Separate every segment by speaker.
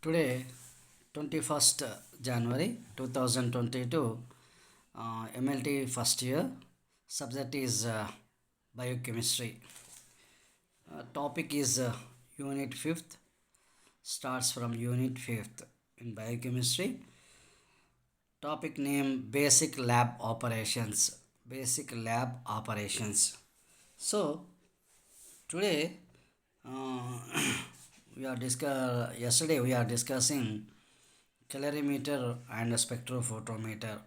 Speaker 1: Today, 21st January 2022, MLT first year, subject is biochemistry. Topic is Unit 5th, starts from Unit 5th in biochemistry. Topic name Basic Lab Operations. Basic Lab Operations. So, today, uh, yesterday we are discussing calorimeter and spectrophotometer.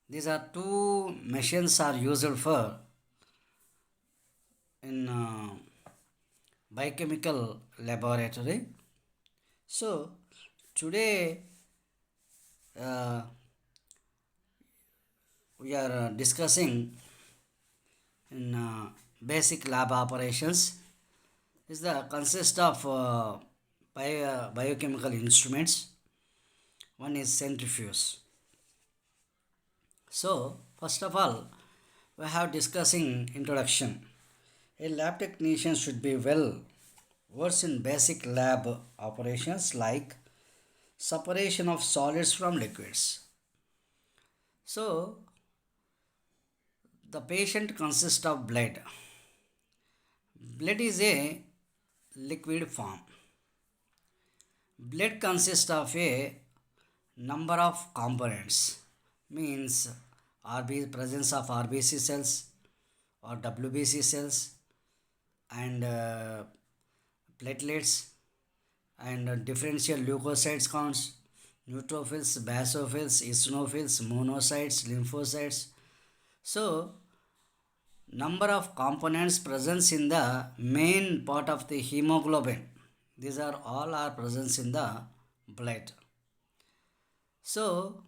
Speaker 1: These are two machines are used for in biochemical laboratory. So today uh, we are discussing in basic lab operations. Is the consist of biochemical instruments. One is centrifuge. So, first of all, we have discussing introduction. A lab technician should be well versed in basic lab operations like separation of solids from liquids. So, the patient consists of blood. Blood is a liquid form. Blood consists of a number of components, means presence of RBC cells or WBC cells and platelets and differential leukocytes counts, neutrophils, basophils, eosinophils, monocytes, lymphocytes. So, number of components present in the main part of the hemoglobin. These are all are present in the blood. So,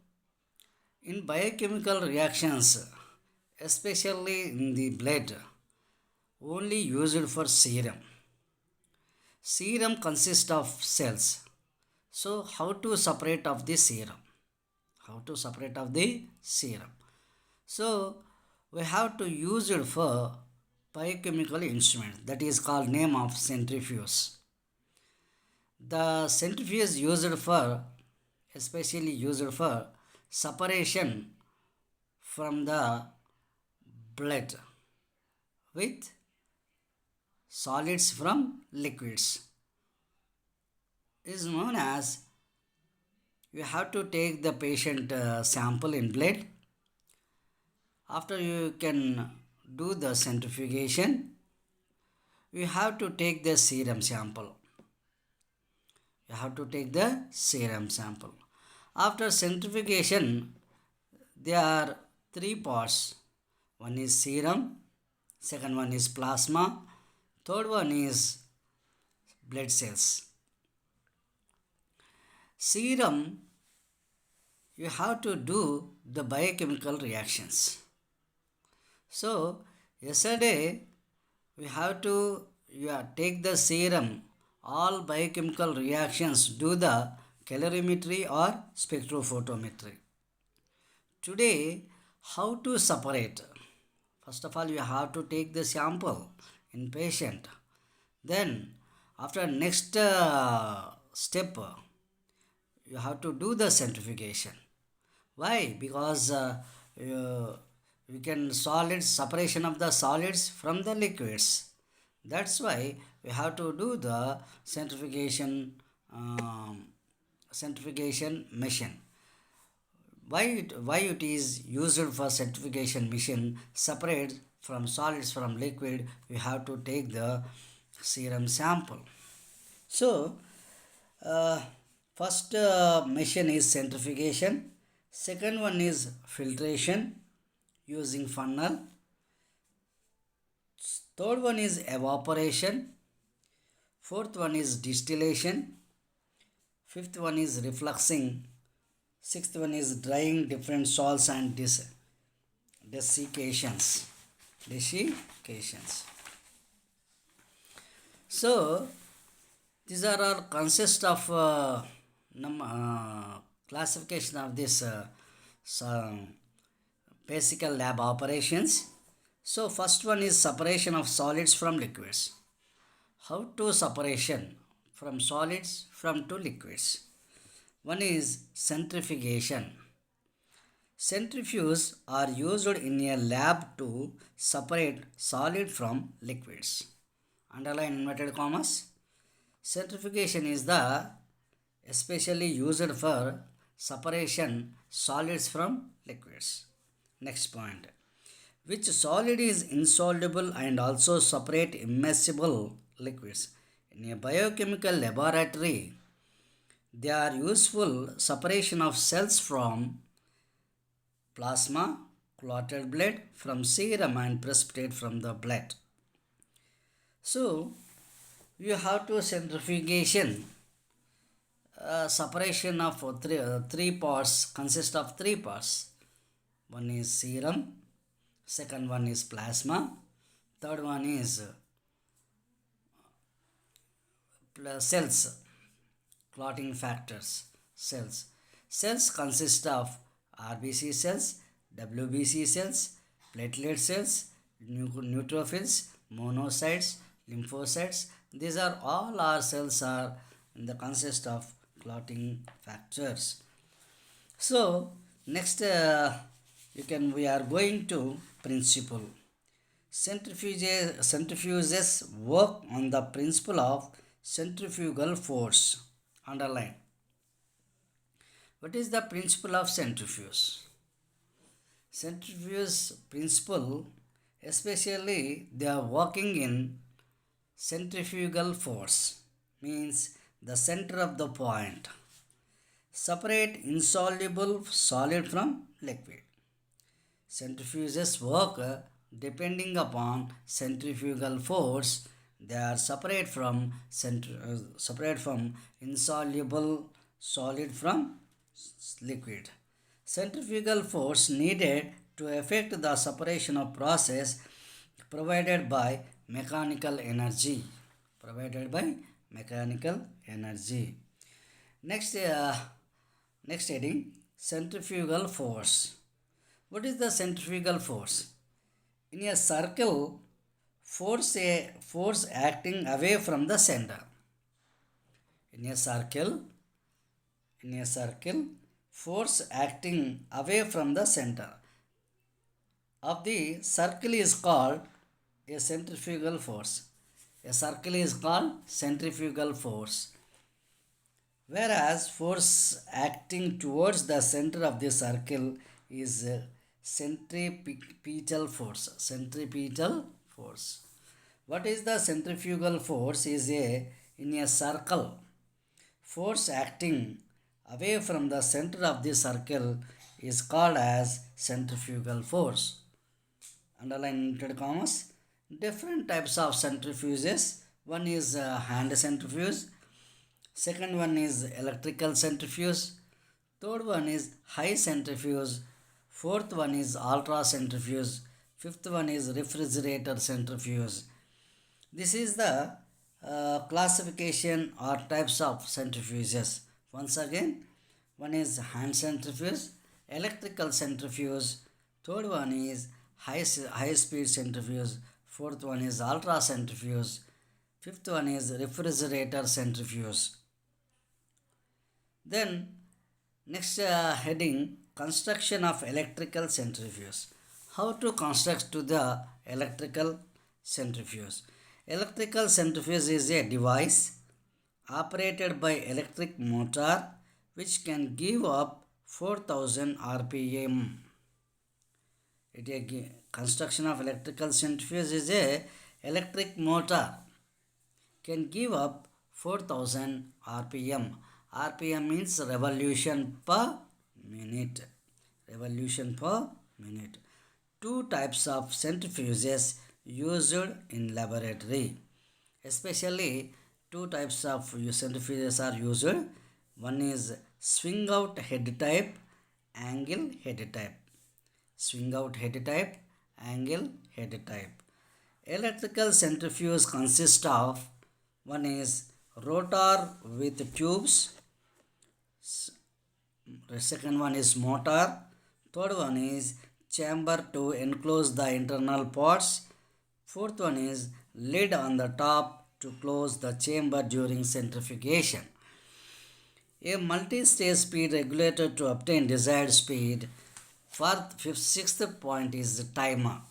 Speaker 1: in biochemical reactions, especially in the blood, only used for serum. Serum consists of cells. So, how to separate of the serum? How to separate of the serum? So, we have to use it for biochemical instrument that is called name of centrifuge. The centrifuge used for especially used for separation from the blood with solids from liquids is known as you have to take the patient sample in blood. After you can do the centrifugation, you have to take the serum sample. You have to take the serum sample. After centrifugation, there are three parts. One is serum, second one is plasma, third one is blood cells. Serum, you have to do the biochemical reactions. So, yesterday we have to take the serum, all biochemical reactions, do the calorimetry or spectrophotometry. Today, how to separate? First of all, you have to take the sample in patient. Then, after next step, you have to do the centrifugation. Why? Because we can separation of the solids from the liquids. That's why we have to do the centrifugation machine. Why it is used for centrifugation machine separate from solids from liquid, we have to take the serum sample. So, uh, first machine is centrifugation, second one is filtration using funnel, third one is evaporation, fourth one is distillation, fifth one is refluxing, sixth one is drying different salts and desiccations. So, these are all consist of classification of this basic lab operations. So, first one is separation of solids from liquids. How to separation? from solids from to liquids. One is centrifugation. Centrifuges are used in a lab to separate solid from liquids. Underline inverted commas. Centrifugation is the especially used for separation solids from liquids. Next point. Which solid is insoluble and also separate immiscible liquids? In a biochemical laboratory, they are useful separation of cells from plasma, clotted blood from serum and precipitate from the blood. So, you have to centrifugation separation of three parts consist of three parts. One is serum, second one is plasma, third one is cells, clotting factors, cells. Cells consist of RBC cells, WBC cells, platelet cells, neutrophils, monocytes, lymphocytes. These are all our cells are in the consist of clotting factors. So next we are going to principle. Centrifuges work on the principle of centrifugal force. Underline. What is the principle of centrifuge? Centrifuge principle, especially they are working in centrifugal force, means the center of the point. Separate insoluble solid from liquid. Centrifuges work depending upon centrifugal force. They are separate from insoluble solid from liquid. Centrifugal force needed to effect the separation of process provided by mechanical energy. Next heading, centrifugal force. What is the centrifugal force? In a circle, force acting away from the center. In a circle, force acting away from the center of the circle is called a centrifugal force. A circle is called centrifugal force. Whereas force acting towards the center of the circle is centripetal force. What is the centrifugal force? Is in a circle, force acting away from the center of the circle is called as centrifugal force. Underline inverted commas. Different types of centrifuges. One is hand centrifuge. Second one is electrical centrifuge. Third one is high centrifuge. Fourth one is ultra centrifuge. Fifth one is refrigerator centrifuge. This is the classification or types of centrifuges. Once again, one is hand centrifuge, electrical centrifuge. Third one is high speed centrifuge. Fourth one is ultra centrifuge. Fifth one is refrigerator centrifuge. Then next heading, construction of electrical centrifuge. How to construct to the electrical centrifuge? Electrical centrifuge is a device operated by electric motor which can give up 4000 rpm. Construction of electrical centrifuge is a electric motor can give up 4000 rpm. RPM means revolution per minute. Two types of centrifuges used in laboratory. Especially two types of centrifuges are used. One is swing out head type, angle head type. Electrical centrifuge consists of, one is rotor with tubes, the second one is motor, third one is chamber to enclose the internal parts, fourth one is lid on the top to close the chamber during centrifugation. A multi-stage speed regulator to obtain desired speed. Sixth point is the timer.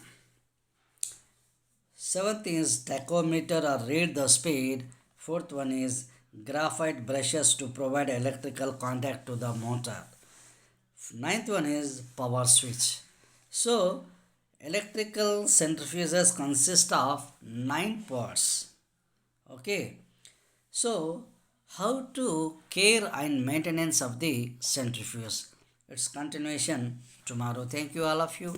Speaker 1: Seventh is tachometer or read the speed. Fourth one is graphite brushes to provide electrical contact to the motor. Ninth one is power switch. So, electrical centrifuges consist of 9 parts. Okay. So, how to care and maintenance of the centrifuge? It's continuation tomorrow. Thank you all of you.